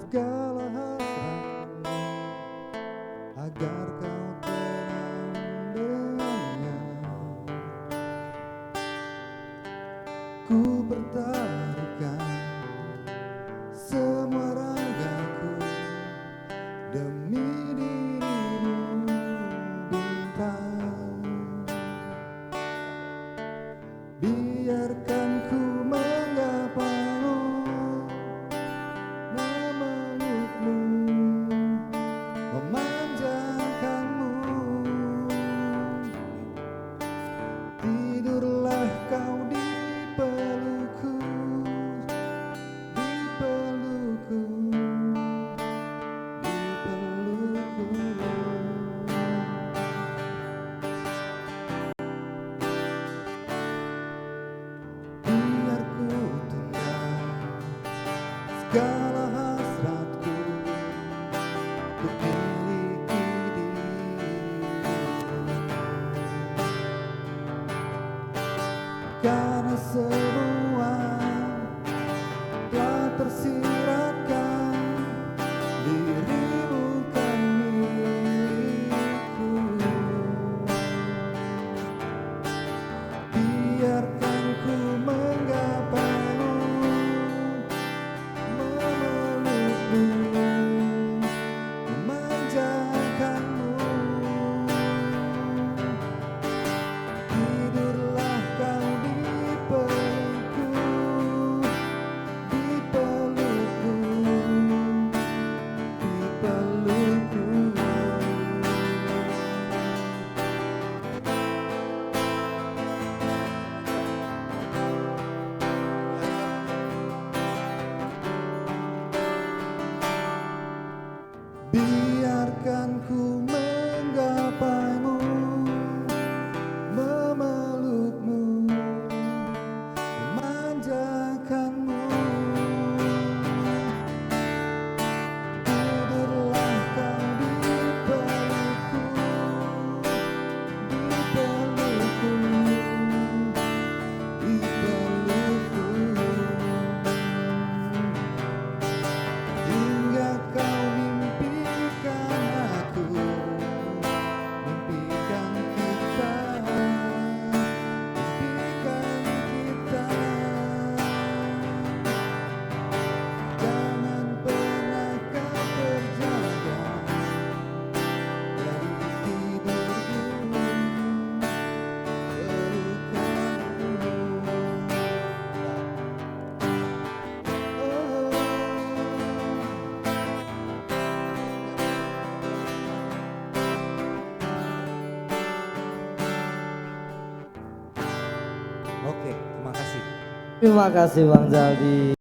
segala hasratku agar kau tenang dengannya. Ku pertaruhkan semua ragaku demi dirimu, bintang. Biarkan ku menggapaimu, memelukmu, memanjakanmu. Tidurlah kau di pelukku, di pelukku, di pelukku. Biar ku tunda segala hasratku untuk miliki dirimu, karena semua telah tersiratkan, dirimu kan milikku. Biarkan ku menggapaimu, memelukmu, memanjakanmu. Tidurlah kau di pelukku, di pelukku, di pelukku. Biarkan ku menggapaimu, memelukmu, memanjakanmu. Tidurlah kau di pelukku, di pelukku, di pelukku. Hingga kau mimpikan aku, mimpikan kita, mimpikan kita. Jangan pernah kau terjaga dari tidurku, pelukanku. Oke, terima kasih. Terima kasih Bang Jaldi.